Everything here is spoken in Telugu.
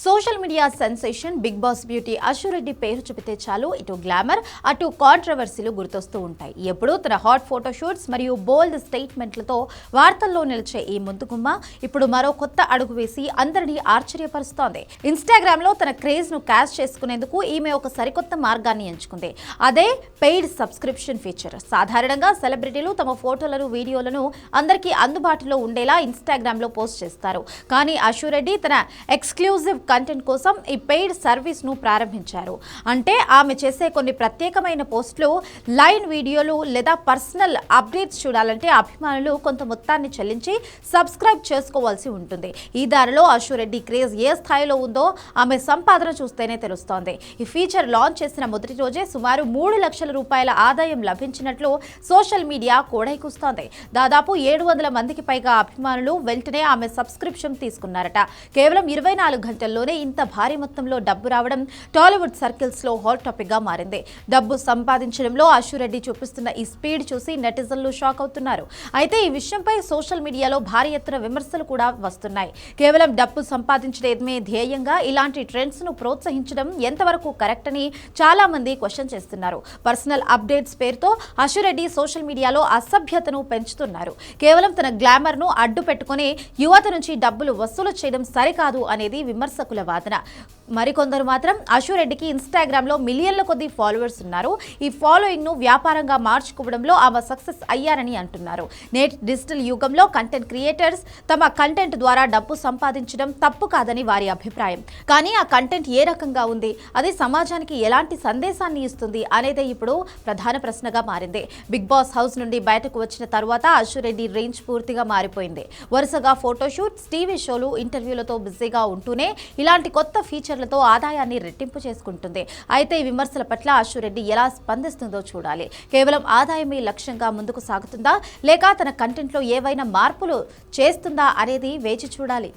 Social media sensation Bigg Boss beauty Ashu Reddy పేరు చెబితే చాలు ఇటు గ్లామర్ అటు కాంట్రవర్సీలు గుర్తొస్తూ ఉంటాయి. ఎప్పుడూ తన హాట్ ఫోటోషూట్స్ మరియు బోల్డ్ స్టేట్మెంట్లతో వార్తల్లో నిలిచే ఈ ముందుగుమ్మ ఇప్పుడు మరో కొత్త అడుగు వేసి అందరినీ ఆశ్చర్యపరుస్తోంది. ఇన్స్టాగ్రామ్ లో తన క్రేజ్ ను క్యాష్ చేసుకునేందుకు ఈమె ఒక సరికొత్త మార్గాన్ని ఎంచుకుంది. అదే పెయిడ్ సబ్స్క్రిప్షన్ ఫీచర్. సాధారణంగా సెలబ్రిటీలు తమ ఫోటోలను వీడియోలను అందరికీ అందుబాటులో ఉండేలా ఇన్స్టాగ్రామ్ లో పోస్ట్ చేస్తారు. కానీ అశు రెడ్డి తన ఎక్స్క్లూజివ్ కంటెంట్ కోసం ఈ పెయిడ్ సర్వీస్ ను ప్రారంభించారు. అంటే ఆమె చేసే కొన్ని ప్రత్యేకమైన పోస్టులు, లైవ్ వీడియోలు లేదా పర్సనల్ అప్డేట్స్ చూడాలంటే అభిమానులు కొంత మొత్తాన్ని చెల్లించి సబ్స్క్రైబ్ చేసుకోవాల్సి ఉంటుంది. ఈ దారిలో అశు రెడ్డి క్రేజ్ ఏ స్థాయిలో ఉందో ఆమె సంపాదన చూస్తేనే తెలుస్తోంది. ఈ ఫీచర్ లాంచ్ చేసిన మొదటి రోజే సుమారు 3 లక్షల రూపాయల ఆదాయం లభించినట్లు సోషల్ మీడియా కోడైకూస్తోంది. దాదాపు 700 మందికి పైగా అభిమానులు వెంటనే ఆమె సబ్స్క్రిప్షన్ తీసుకున్నారట. కేవలం 24 గంటల్లోనే ఇంత భారీ మొత్తంలో డబ్బు రావడం టాలీవుడ్ సర్కిల్స్ లో హాట్ టాపిక్ గా మారింది. డబ్బు సంపాదించడంలో అశు రెడ్డి చూపిస్తున్న ఈ స్పీడ్ చూసి నెటిజన్లు షాక్ అవుతున్నారు. అయితే ఈ విషయంపై సోషల్ మీడియాలో భారీ ఎత్తున విమర్శలు కూడా వస్తున్నాయి. కేవలం డబ్బు సంపాదించడమే ధ్యేయంగా ఇలాంటి ట్రెండ్స్ ను ప్రోత్సహించడం ఎంతవరకు కరెక్ట్ అని చాలా మంది క్వశ్చన్ చేస్తున్నారు. పర్సనల్ అప్డేట్స్ పేరుతో అశు రెడ్డి సోషల్ మీడియాలో అసభ్యతను పెంచుతున్నారు. కేవలం తన గ్లామర్ ను అడ్డు పెట్టుకుని యువత నుంచి డబ్బులు వసూలు చేయడం సరికాదు అనేది విమర్శకుల వాదన. మరికొందరు మాత్రం అశు రెడ్డికి ఇన్స్టాగ్రామ్ లో మిలియన్ల కొద్ది ఫాలోవర్స్ ఉన్నారు. ఈ ఫాలోయింగ్ ను వ్యాపారంగా మార్చుకోవడంలో ఆమె సక్సెస్ అయ్యారని అంటున్నారు. నేటి డిజిటల్ యుగంలో కంటెంట్ క్రియేటర్స్ తమ కంటెంట్ ద్వారా డబ్బు సంపాదించడం తప్పు కాదని వారి అభిప్రాయం. కానీ ఆ కంటెంట్ ఏ రకంగా ఉంది, అది సమాజానికి ఎలాంటి సందేశాన్ని ఇస్తుంది అనేదే ఇప్పుడు ప్రధాన ప్రశ్నగా మారింది. బిగ్ బాస్ హౌస్ నుండి బయటకు వచ్చిన తరువాత అశు రెడ్డి రేంజ్ పూర్తిగా మారిపోయింది. వరుసగా ఫోటోషూట్స్, టీవీ షోలు, ఇంటర్వ్యూలతో బిజీగా ఉంటూనే ఇలాంటి కొత్త ఫీచర్లతో ఆదాయాన్ని రెట్టింపు చేసుకుంటుంది. అయితే ఈ విమర్శల పట్ల అశు రెడ్డి ఎలా స్పందిస్తుందో చూడాలి. కేవలం ఆదాయమే లక్ష్యంగా ముందుకు సాగుతుందా, లేక తన కంటెంట్లో ఏవైనా మార్పులు చేస్తుందా అనేది వేచి చూడాలి.